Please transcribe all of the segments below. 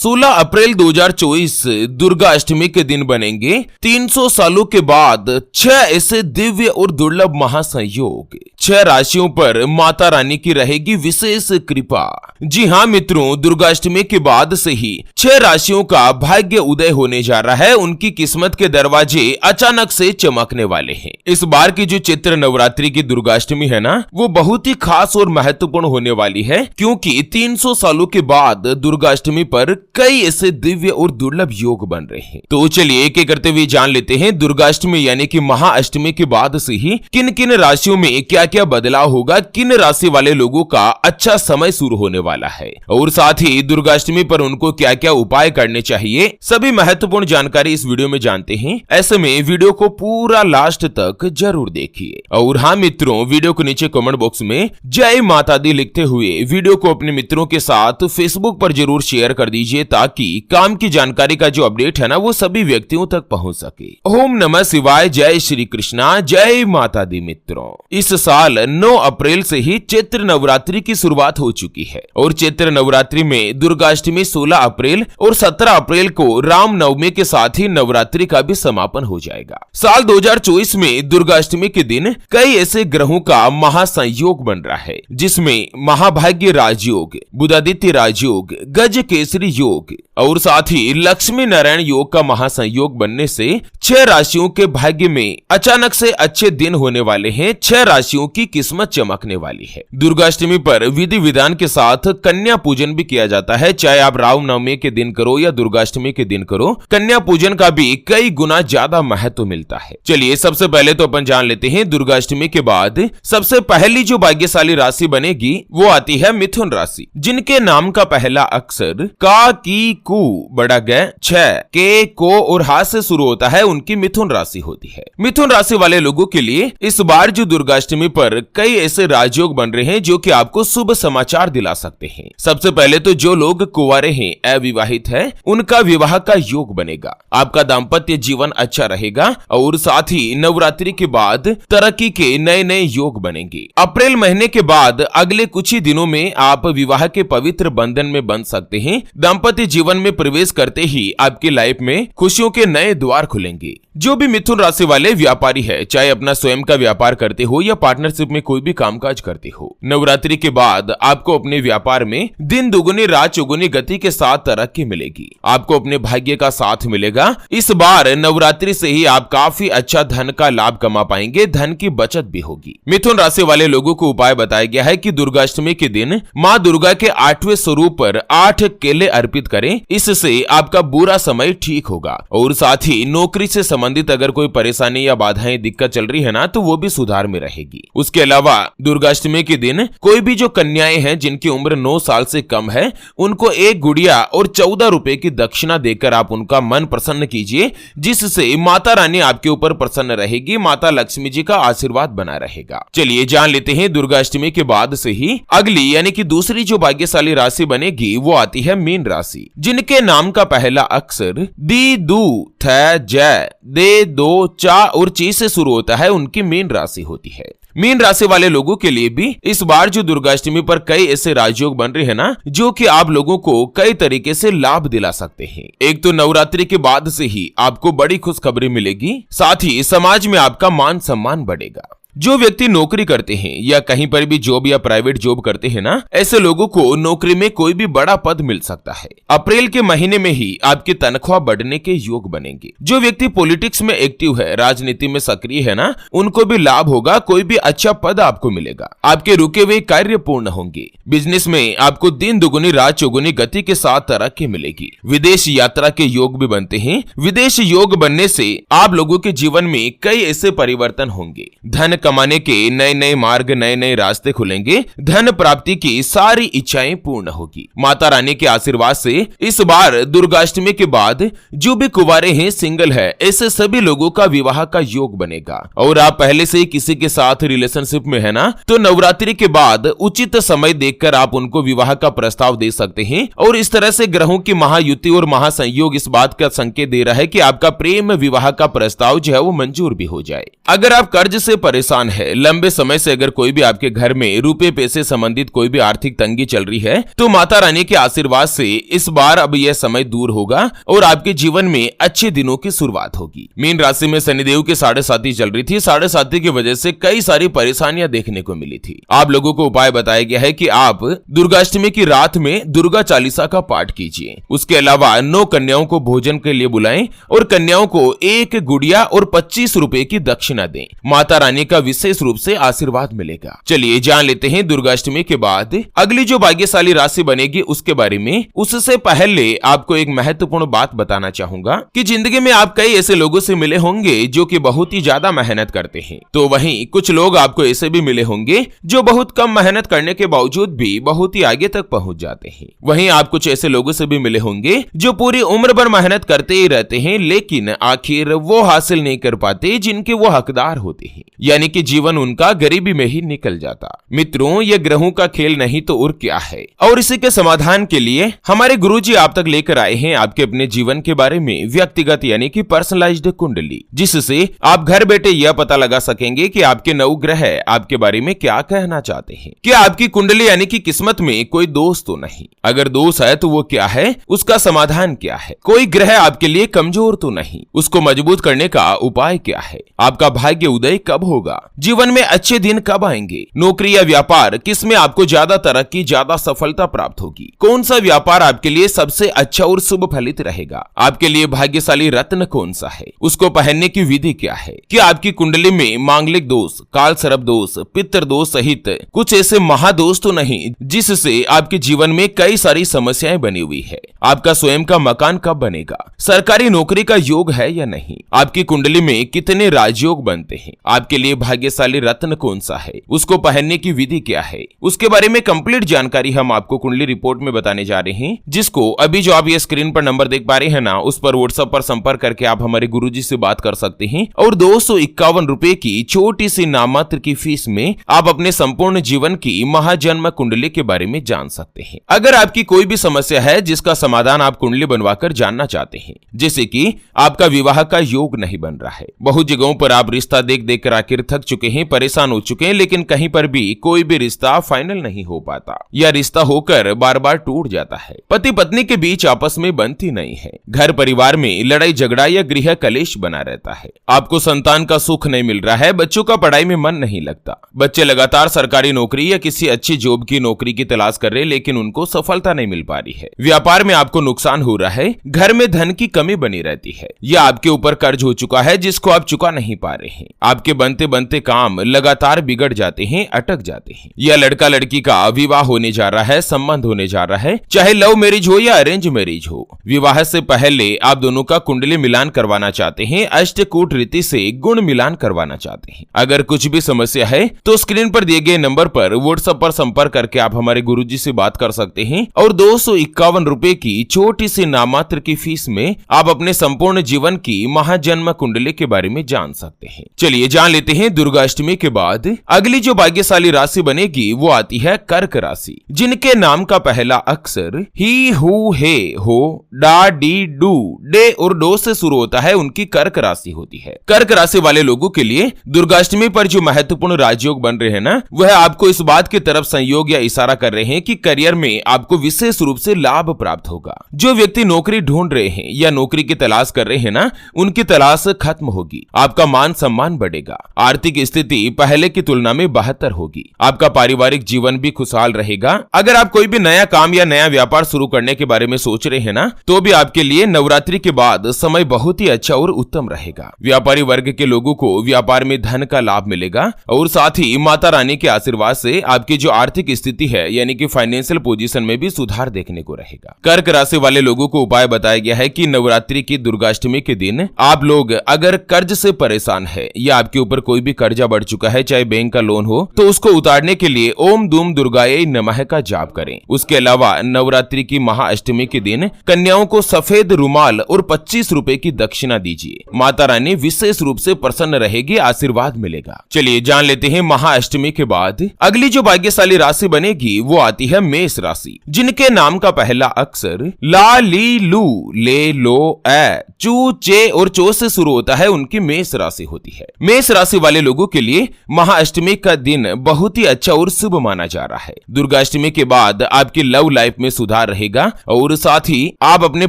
16 अप्रैल 2024 दुर्गा अष्टमी के दिन बनेंगे 300 सालों के बाद 6 ऐसे दिव्य और दुर्लभ महासंयोग। 6 राशियों पर माता रानी की रहेगी विशेष कृपा। जी हाँ मित्रों, दुर्गाष्टमी के बाद से ही 6 राशियों का भाग्य उदय होने जा रहा है। उनकी किस्मत के दरवाजे अचानक से चमकने वाले हैं। इस बार की जो चैत्र नवरात्रि की दुर्गाष्टमी है ना, वो बहुत ही खास और महत्वपूर्ण होने वाली है, क्योंकि 300 सालों के बाद दुर्गाष्टमी पर कई ऐसे दिव्य और दुर्लभ योग बन रहे हैं। तो चलिए एक एक करते हुए जान लेते हैं दुर्गाष्टमी यानी कि महाअष्टमी के बाद से ही किन किन राशियों में क्या क्या बदलाव होगा, किन राशि वाले लोगों का अच्छा समय शुरू होने वाला है, और साथ ही दुर्गाष्टमी पर उनको क्या क्या उपाय करने चाहिए, सभी महत्वपूर्ण जानकारी इस वीडियो में जानते हैं। ऐसे में वीडियो को पूरा लास्ट तक जरूर देखिए। और हाँ मित्रों, वीडियो को नीचे कमेंट बॉक्स में जय माता दी लिखते हुए वीडियो को अपने मित्रों के साथ फेसबुक पर जरूर शेयर कर दीजिए, ताकि काम की जानकारी का जो अपडेट है ना, वो सभी व्यक्तियों तक पहुंच सके। ओम नमः शिवाय, जय श्री कृष्णा, जय माता दी। मित्रों, इस साल 9 अप्रैल से ही चैत्र नवरात्रि की शुरुआत हो चुकी है, और चैत्र नवरात्रि में दुर्गाष्टमी 16 अप्रैल और 17 अप्रैल को राम नवमी के साथ ही नवरात्रि का भी समापन हो जाएगा। साल 2024 में दुर्गाष्टमी के दिन कई ऐसे ग्रहों का महासंयोग बन रहा है, जिसमें महाभाग्य राजयोग, बुधादित्य राजयोग, गज केसरी योग और साथ ही लक्ष्मी नारायण योग का महासंयोग बनने से 6 राशियों के भाग्य में अचानक से अच्छे दिन होने वाले हैं। 6 राशियों की किस्मत चमकने वाली है। दुर्गाष्टमी पर विधि विधान के साथ कन्या पूजन भी किया जाता है। चाहे आप रामनवमी के दिन करो या दुर्गाष्टमी के दिन करो, कन्या पूजन का भी कई गुना ज्यादा महत्व मिलता है। चलिए सबसे पहले तो अपन जान लेते हैं दुर्गाष्टमी के बाद सबसे पहली जो भाग्यशाली राशि बनेगी वो आती है मिथुन राशि, जिनके नाम का पहला अक्षर का, की, कु, बड़ा ग, छ, के, को और हा से शुरू होता है, उनकी मिथुन राशि होती है। मिथुन राशि वाले लोगों के लिए इस बार जो दुर्गाष्टमी पर कई ऐसे राजयोग बन रहे हैं जो कि आपको शुभ समाचार दिला सकते हैं। सबसे पहले तो जो लोग कुंवारे हैं, अविवाहित है, उनका विवाह का योग बनेगा। आपका दाम्पत्य जीवन अच्छा रहेगा, और साथ ही नवरात्रि के बाद तरक्की के नए नए योग बनेंगे। अप्रैल महीने के बाद अगले कुछ ही दिनों में आप विवाह के पवित्र बंधन में बंध सकते हैं। दाम्पत्य जीवन में प्रवेश करते ही आपकी लाइफ में खुशियों के नए द्वार खुलेंगे। जो भी मिथुन राशि वाले व्यापारी है, चाहे अपना स्वयं का व्यापार करते हो या पार्टनरशिप में कोई भी कामकाज करते हो, नवरात्रि के बाद आपको अपने व्यापार में दिन दुगुनी रात चौगुनी गति के साथ तरक्की मिलेगी। आपको अपने भाग्य का साथ मिलेगा। इस बार नवरात्रि से ही आप काफी अच्छा धन का लाभ कमा पाएंगे, धन की बचत भी होगी। मिथुन राशि वाले लोगों को उपाय बताया गया है कि दुर्गाष्टमी के दिन माँ दुर्गा के 8वें स्वरूप पर 8 केले अर्पित करें। इससे आपका बुरा समय ठीक होगा, और साथ ही नौकरी से संबंधित अगर कोई परेशानी या बाधाएं दिक्कत चल रही है ना, तो वो भी सुधार में रहेगी। उसके अलावा दुर्गाष्टमी के दिन कोई भी जो कन्याएं हैं जिनकी उम्र 9 साल से कम है, उनको 1 गुड़िया और 14 रुपए की दक्षिणा देकर आप उनका मन प्रसन्न कीजिए, जिससे माता रानी आपके ऊपर प्रसन्न रहेगी, माता लक्ष्मी जी का आशीर्वाद बना रहेगा। चलिए जान लेते हैं दुर्गाष्टमी के बाद से ही अगली यानी कि दूसरी जो भाग्यशाली राशि बनेगी वो आती है मीन राशि, जिनके नाम का पहला अक्षर दी, दू, थ, ज, दे, दो, चा और ची से शुरू होता है, उनकी मीन राशि होती है। मीन राशि वाले लोगों के लिए भी इस बार जो दुर्गाष्टमी पर कई ऐसे राजयोग बन रहे हैं ना, जो कि आप लोगों को कई तरीके से लाभ दिला सकते हैं। एक तो नवरात्रि के बाद से ही आपको बड़ी खुशखबरी मिलेगी, साथ ही समाज में आपका मान सम्मान बढ़ेगा। जो व्यक्ति नौकरी करते हैं या कहीं पर भी जॉब या प्राइवेट जॉब करते हैं ना, ऐसे लोगों को नौकरी में कोई भी बड़ा पद मिल सकता है। अप्रैल के महीने में ही आपकी तनख्वाह बढ़ने के योग बनेंगे। जो व्यक्ति पॉलिटिक्स में एक्टिव है, राजनीति में सक्रिय है ना, उनको भी लाभ होगा, कोई भी अच्छा पद आपको मिलेगा। आपके रुके हुए कार्य पूर्ण होंगे। बिजनेस में आपको दिन दुगुनी रात चौगुनी गति के साथ तरक्की मिलेगी। विदेश यात्रा के योग भी बनते हैं। विदेश योग बनने से आप लोगों के जीवन में कई ऐसे परिवर्तन होंगे। धन कमाने के नए नए मार्ग, नए नए रास्ते खुलेंगे। धन प्राप्ति की सारी इच्छाएं पूर्ण होगी। माता रानी के आशीर्वाद से इस बार दुर्गाष्टमी के बाद जो भी कुंवारे हैं, सिंगल है, ऐसे सभी लोगों का विवाह का योग बनेगा। और आप पहले से ही किसी के साथ रिलेशनशिप में है ना, तो नवरात्रि के बाद उचित समय देखकर आप उनको विवाह का प्रस्ताव दे सकते हैं। और इस तरह से ग्रहों की महायुति और महासंयोग इस बात का संकेत दे रहा है कि आपका प्रेम विवाह का प्रस्ताव जो है वो मंजूर भी हो जाए। अगर आप कर्ज से परेशान परेशान है, लंबे समय से अगर कोई भी आपके घर में रुपए पैसे संबंधित कोई भी आर्थिक तंगी चल रही है, तो माता रानी के आशीर्वाद से इस बार अब यह समय दूर होगा और आपके जीवन में अच्छे दिनों की शुरुआत होगी। मीन राशि में शनिदेव की 7.5 चल रही थी। 7.5 की वजह से कई सारी परेशानियां देखने को मिली थी। आप लोगों को उपाय बताया गया है कि आप दुर्गाष्टमी की रात में दुर्गा चालीसा का पाठ कीजिए। उसके अलावा 9 कन्याओं को भोजन के लिए बुलाएं और कन्याओं को 1 गुड़िया और 25 रुपए की दक्षिणा दें। माता रानी का विशेष रूप से आशीर्वाद मिलेगा। चलिए जान लेते हैं दुर्गाष्टमी के बाद अगली जो भाग्यशाली राशि बनेगी उसके बारे में। उससे पहले आपको एक महत्वपूर्ण बात बताना चाहूंगा कि जिंदगी में आप कई ऐसे लोगों से मिले होंगे जो कि बहुत ही ज्यादा मेहनत करते हैं, तो वहीं कुछ लोग आपको ऐसे भी मिले होंगे जो बहुत कम मेहनत करने के बावजूद भी बहुत ही आगे तक पहुंच जाते हैं। वहीं आप कुछ ऐसे लोगों से भी मिले होंगे जो पूरी उम्र भर मेहनत करते ही रहते हैं, लेकिन आखिर वो हासिल नहीं कर पाते जिनके वो हकदार होते हैं, यानी कि जीवन उनका गरीबी में ही निकल जाता। मित्रों, ये ग्रहों का खेल नहीं तो और क्या है। और इसी के समाधान के लिए हमारे गुरुजी आप तक लेकर आए हैं आपके अपने जीवन के बारे में व्यक्तिगत यानी कि पर्सनलाइज्ड कुंडली, जिससे आप घर बैठे यह पता लगा सकेंगे कि आपके 9 ग्रह आपके बारे में क्या कहना चाहते हैं। क्या आपकी कुंडली यानी कि किस्मत में कोई दोष तो नहीं? अगर दोष है तो वो क्या है, उसका समाधान क्या है? कोई ग्रह आपके लिए कमजोर तो नहीं, उसको मजबूत करने का उपाय क्या है? आपका भाग्य उदय कब होगा? जीवन में अच्छे दिन कब आएंगे? नौकरी या व्यापार किसमें आपको ज्यादा तरक्की, ज्यादा सफलता प्राप्त होगी? कौन सा व्यापार आपके लिए सबसे अच्छा और शुभ फलित रहेगा? आपके लिए भाग्यशाली रत्न कौन सा है? उसको पहनने की विधि क्या है? क्या आपकी कुंडली में मांगलिक दोष, काल सर्प दोष, पितृ दोष सहित कुछ ऐसे महादोष तो नहीं जिससे आपके जीवन में कई सारी समस्याएं बनी हुई है? आपका स्वयं का मकान कब बनेगा? सरकारी नौकरी का योग है या नहीं? आपकी कुंडली में कितने राजयोग बनते हैं? आपके लिए भाग्यशाली रत्न कौन सा है? उसको पहनने की विधि क्या है? उसके बारे में कंप्लीट जानकारी हम आपको कुंडली रिपोर्ट में बताने जा रहे हैं, जिसको अभी जो आप ये स्क्रीन पर नंबर देख पा रहे हैं ना, उस पर व्हाट्सएप पर संपर्क करके आप हमारे गुरुजी से बात कर सकते हैं और 251 रुपए की छोटी सी नाममात्र की फीस में आप अपने संपूर्ण जीवन की महाजन्म कुंडली के बारे में जान सकते हैं। अगर आपकी कोई भी समस्या है जिसका समाधान आप कुंडली बनवाकर जानना चाहते हैं, जैसे कि आपका विवाह का योग नहीं बन रहा है, बहुत जगहों पर आप रिश्ता देख देख कर आखिर थक चुके हैं, परेशान हो चुके हैं, लेकिन कहीं पर भी कोई भी रिश्ता फाइनल नहीं हो पाता या रिश्ता होकर बार बार टूट जाता है, पति पत्नी के बीच आपस में बनती नहीं है, घर परिवार में लड़ाई झगड़ा या गृह कलेश बना रहता है, आपको संतान का सुख नहीं मिल रहा है, बच्चों का पढ़ाई में मन नहीं लगता, बच्चे लगातार सरकारी नौकरी या किसी अच्छी जॉब की नौकरी की तलाश कर रहे लेकिन उनको सफलता नहीं मिल पा रही है, व्यापार में आपको नुकसान हो रहा है, घर में धन की कमी बनी रहती है, या आपके ऊपर कर्ज हो चुका है जिसको आप चुका नहीं पा रहे हैं, आपके बनते बनते काम लगातार बिगड़ जाते हैं, अटक जाते हैं, या लड़का लड़की का विवाह होने जा रहा है, संबंध होने जा रहा है, चाहे लव मैरिज हो या अरेंज मैरिज हो, विवाह से पहले आप दोनों का कुंडली मिलान करवाना चाहते हैं, अष्टकूट रीति से गुण मिलान करवाना चाहते हैं। अगर कुछ भी समस्या है तो स्क्रीन पर दिए गए नंबर पर व्हाट्सएप पर संपर्क करके आप हमारे गुरुजी से बात कर सकते हैं और 251 रुपए की छोटी सी नाममात्र की फीस में आप अपने संपूर्ण जीवन की महाजन्म कुंडली के बारे में जान सकते हैं। चलिए जान लेते हैं दुर्गाष्टमी के बाद अगली जो भाग्यशाली राशि बनेगी वो आती है कर्क राशि, जिनके नाम का पहला अक्षर ही, हु, हे, हो, डा, डी, डू, डे और डो से शुरू होता है, उनकी कर्क राशि होती है। कर्क राशि वाले लोगों के लिए दुर्गाष्टमी पर जो महत्वपूर्ण राजयोग बन रहे हैं ना, वह आपको इस बात की तरफ संयोग या इशारा कर रहे हैं कि करियर में आपको विशेष रूप से लाभ प्राप्त होगा। जो व्यक्ति नौकरी ढूंढ रहे हैं या नौकरी की तलाश कर रहे हैं ना, उनकी तलाश खत्म होगी, आपका मान सम्मान बढ़ेगा, आर्थिक स्थिति पहले की तुलना में बेहतर होगी, आपका पारिवारिक जीवन भी खुशहाल रहेगा। अगर आप कोई भी नया काम या नया व्यापार शुरू करने के बारे में सोच रहे हैं ना, तो भी आपके लिए नवरात्रि के बाद समय बहुत ही अच्छा और उत्तम रहेगा। व्यापारी वर्ग के लोगों को व्यापार में धन का लाभ मिलेगा और साथ ही माता रानी के आशीर्वाद से आपकी जो आर्थिक स्थिति है यानी कि फाइनेंशियल पोजीशन में भी सुधार देखने को रहेगा। कर्क राशि वाले लोगों को उपाय बताया गया है कि नवरात्रि की दुर्गाष्टमी के दिन आप लोग अगर कर्ज से परेशान है या आपके ऊपर कोई भी कर्जा बढ़ चुका है, चाहे बैंक का लोन हो, तो उसको उतारने के लिए ओम दूम दुर्गाये नमः का जाप करें। उसके अलावा नवरात्रि की महाअष्टमी के दिन कन्याओं को सफेद रुमाल और 25 रुपए की दक्षिणा दीजिए, माता रानी विशेष रूप से प्रसन्न रहेगी, आशीर्वाद मिलेगा। चलिए जान लेते हैं महाअष्टमी के बाद अगली जो भाग्यशाली राशि बनेगी वो आती है मेष राशि, जिनके नाम का पहला अक्षर ला, ली, लू, ले, लो, ए, चू, चे और चो से शुरू होता है, उनकी मेष राशि होती है। मेष राशि वाले लोगों के लिए महाअष्टमी का दिन बहुत ही अच्छा और शुभ माना जा रहा है। दुर्गाष्टमी के बाद आपकी लव लाइफ में सुधार रहेगा और साथ ही आप अपने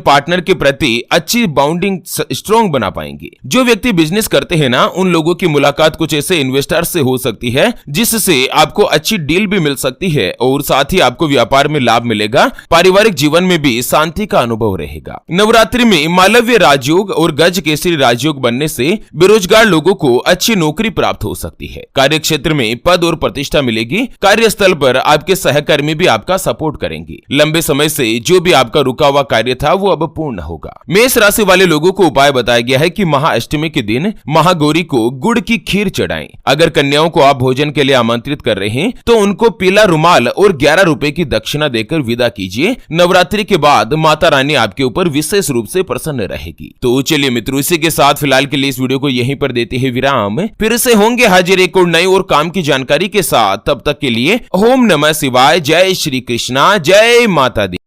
पार्टनर के प्रति अच्छी बाउंडिंग स्ट्रॉन्ग बना पाएंगे। जो व्यक्ति बिजनेस करते हैं ना, उन लोगों की मुलाकात कुछ ऐसे इन्वेस्टर से हो सकती है जिससे आपको अच्छी डील भी मिल सकती है और साथ ही आपको व्यापार में लाभ मिलेगा। पारिवारिक जीवन में भी शांति का अनुभव रहेगा। नवरात्रि में मालव्य राजयोग और गज केसरी राजयोग बनने से बेरोजगार लोगों को अच्छी नौकरी प्राप्त हो सकती है। कार्य क्षेत्र में पद और प्रतिष्ठा मिलेगी। कार्यस्थल पर आपके सहकर्मी भी आपका सपोर्ट करेंगे। लंबे समय से जो भी आपका रुका हुआ कार्य था वो अब पूर्ण होगा। मेष राशि वाले लोगों को उपाय बताया गया है कि महाअष्टमी के दिन महागौरी को गुड़ की खीर चढ़ाएं। अगर कन्याओं को आप भोजन के लिए आमंत्रित कर रहे हैं तो उनको पीला रुमाल और 11 रुपए की दक्षिणा देकर विदा कीजिए। नवरात्रि के बाद माता रानी आपके ऊपर विशेष रूप से प्रसन्न रहेगी। तो चलिए मित्रों, इसी के साथ फिलहाल के लिए इस वीडियो को यहीं पर देते हैं विराम। फिर से होंगे हाजिर एक और नई और काम की जानकारी के साथ। तब तक के लिए ओम नमः शिवाय। जय श्री कृष्णा, जय माता दी।